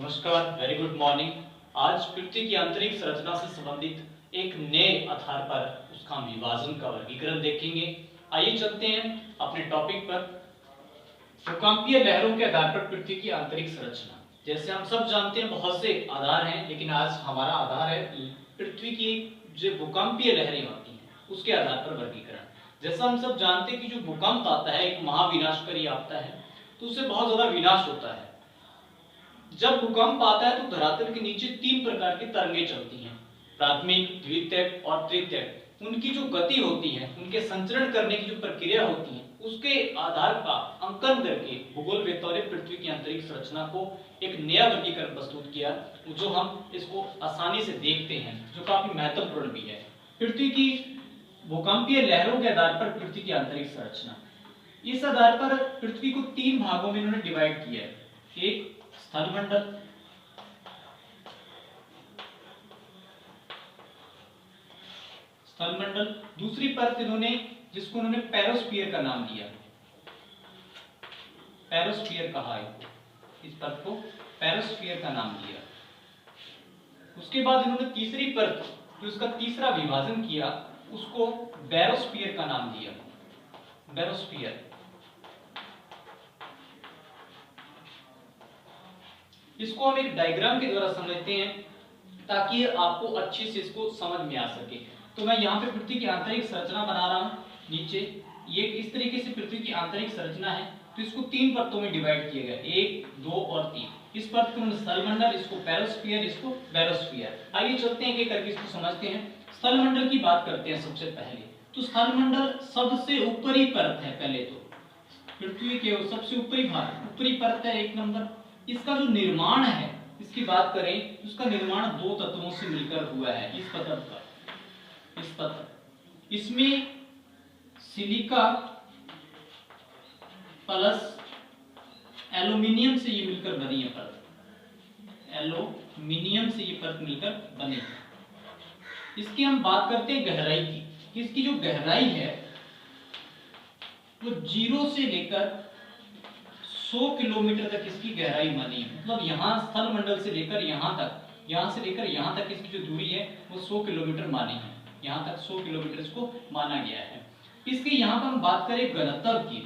नमस्कार, very good morning. आज पृथ्वी की आंतरिक संरचना से संबंधित एक नए आधार पर उसका विभाजन का वर्गीकरण देखेंगे। आइए चलते हैं अपने टॉपिक पर। भूकंपीय लहरों के आधार पर पृथ्वी की आंतरिक संरचना। जैसे हम सब जानते हैं बहुत से आधार हैं, लेकिन आज हमारा आधार है पृथ्वी की जो भूकंपीय लहरें होती हैं उसके आधार पर वर्गीकरण। जैसा हम सब जानते हैं कि जो भूकंप आता है एक महाविनाशकारी आता है, तो उससे बहुत ज्यादा विनाश होता है। जब भूकंप आता है तो धरातल के नीचे तीन प्रकार की तरंगें चलती हैं, प्राथमिक, द्वितीयक और तृतीयक। उनकी जो गति होती है, उनके संचरण करने की जो प्रक्रिया होती है, उसके आधार पर अंकन करके भूगोलवेत्ताओं ने पृथ्वी की आंतरिक संरचना को एक नया वर्गीकरण प्रस्तुत किया, जो हम इसको आसानी से देखते हैं, जो काफी महत्वपूर्ण भी है। पृथ्वी की भूकंपीय लहरों के आधार पर पृथ्वी की आंतरिक संरचना। इस आधार पर पृथ्वी को तीन भागों में इन्होंने डिवाइड किया है। एक स्थलमंडल, दूसरी परत इन्होंने जिसको उन्होंने पेरोस्फीयर का नाम दिया, पेरोस्फीयर कहा है, इस परत को पेरोस्फीयर का नाम दिया। उसके बाद इन्होंने तीसरी परत जो इसका तीसरा विभाजन किया उसको बैरोस्फीयर का नाम दिया, बैरोस्फीयर। इसको हम एक डायग्राम के द्वारा समझते हैं ताकि आपको अच्छे से इसको समझ में आ सके। तो मैं यहाँ पे पृथ्वी की आंतरिक संरचना बना रहा हूँ। नीचे ये इस तरीके से पृथ्वी की आंतरिक संरचना है, तो इसको तीन परतों में डिवाइड किया गया, 1, 2 और 3। इस परत को स्थलमंडल, इसको पेरोस्फीयर, इसको बैरोस्फीयर। आइए चलते हैं एक करके इसको समझते हैं। स्थलमंडल की बात करते हैं सबसे पहले। तो स्थलमंडल सबसे ऊपरी परत है, पहले तो पृथ्वी के सबसे ऊपरी भाग, ऊपरी परत है 1 नंबर। इसका जो निर्माण है, इसकी बात करें, उसका निर्माण दो तत्वों से मिलकर हुआ है। इस पत्थर इसमें सिलिका प्लस एल्यूमिनियम से ये मिलकर बनी है परत, एल्यूमिनियम से ये परत मिलकर बनी है। इसकी हम बात करते हैं गहराई की। इसकी जो गहराई है वो 0 से लेकर 100 किलोमीटर तक इसकी गहराई मानी है। मतलब यहाँ स्थलमंडल से लेकर यहाँ तक इसकी जो दूरी है वो 100 किलोमीटर मानी है। यहाँ तक 100 किलोमीटर इसको माना गया है। इसके यहाँ पर हम बात करें घनत्व की,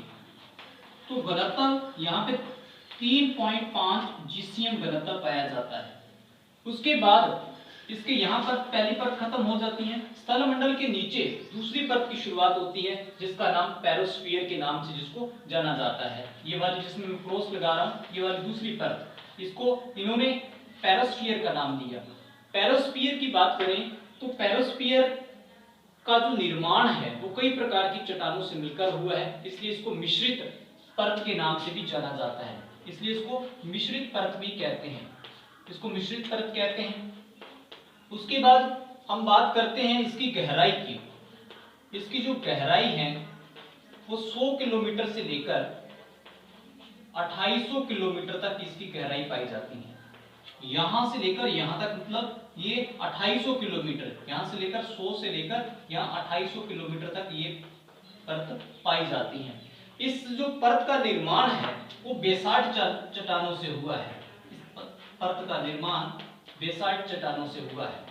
तो घनत्व यहाँ पे 3.5 जीसीएम घनत्व पाया जाता है। उसके बाद इसके यहाँ पर पहली परत खत्म हो जाती है। स्थलमंडल के नीचे दूसरी परत की शुरुआत होती है, जिसका नाम पेरोस्फीयर के नाम से जिसको जाना जाता है। ये वाली जिसमें मैं क्रॉस लगा रहा हूँ, ये वाली दूसरी परत, इसको इन्होंने पेरोस्फीयर का नाम दिया। पेरोस्फीयर की बात करें तो पेरोस्फीयर का जो निर्माण है वो कई प्रकार की चट्टानों से मिलकर हुआ है, इसलिए इसको मिश्रित परत के नाम से भी जाना जाता है। इसलिए इसको मिश्रित परत भी कहते हैं, इसको मिश्रित परत कहते हैं। उसके बाद हम बात करते हैं इसकी गहराई की। इसकी जो गहराई है वो 100 किलोमीटर से लेकर 2800 किलोमीटर तक इसकी गहराई पाई जाती है। यहां से लेकर यहां तक, मतलब ये 2800 किलोमीटर, यहां से लेकर 100 से लेकर यहाँ 2800 किलोमीटर तक ये परत पाई जाती है। इस जो परत का निर्माण है वो बेसाल्ट चट्टानों से हुआ है। इस परत का निर्माण बेसाल्ट चट्टानों से हुआ है,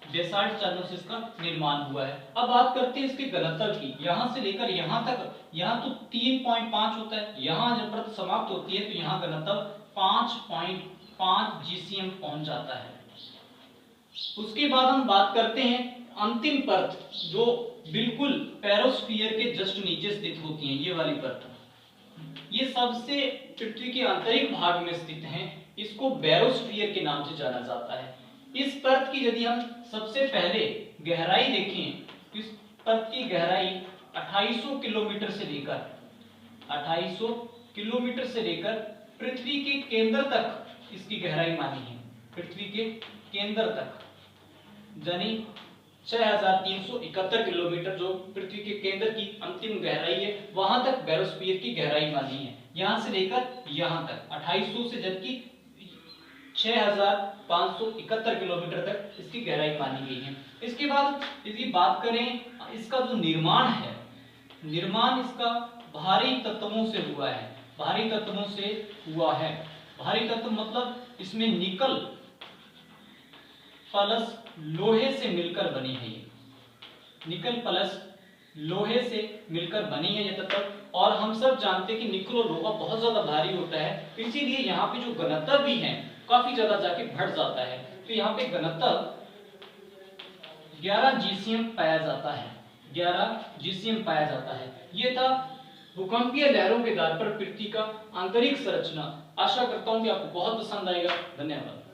बेसाल्ट चट्टानों से इसका निर्माण हुआ है। अब बात करते हैं इसके घनत्व की। यहां से लेकर यहां तक, यहां तो 3.5 होता है, यहां जब परत समाप्त होती है तो यहां घनत्व 5.5 जीसीएम पहुंच जाता है। उसके बाद हम बात करते हैं अंतिम परत, जो बिल्कुल पेरोस्फीयर के जस्ट नीचे स्थित होती है, ये वाली परत। ये सबसे पृथ्वी के आंतरिक भाग में स्थित है, इसको बैरोस्फीयर के नाम से जाना जाता है। इस परत की यदि हम सबसे पहले गहराई देखें तो इस परत की गहराई 2800 किलोमीटर से लेकर 2800 किलोमीटर से लेकर पृथ्वी के केंद्र तक इसकी गहराई मानी है। पृथ्वी के केंद्र तक यानी 6371 किलोमीटर जो पृथ्वी के केंद्र की अंतिम गहराई है, वहां तक बैरोस्फीयर की गहराई मानी है। यहां से लेकर यहां तक 2800 से जबकि 6571 किलोमीटर तक इसकी गहराई मानी गई है। इसके बाद इसकी बात करें, इसका जो निर्माण है, निर्माण इसका भारी तत्वों से हुआ है, भारी तत्वों से हुआ है। भारी तत्व मतलब इसमें निकल प्लस लोहे से मिलकर बनी है ये, निकल प्लस लोहे से मिलकर बनी है ये तत्व। और हम सब जानते हैं कि निकल और लोहा बहुत ज्यादा भारी होता है, इसीलिए यहाँ पे जो घनत्व भी है काफी ज्यादा जाके बढ़ जाता है। तो यहाँ पे घनत्व 11 जीसीएम पाया जाता है, 11 जीसीएम पाया जाता है। ये था भूकंपीय लहरों के आधार पर पृथ्वी का आंतरिक संरचना। आशा करता हूं कि आपको बहुत पसंद आएगा। धन्यवाद।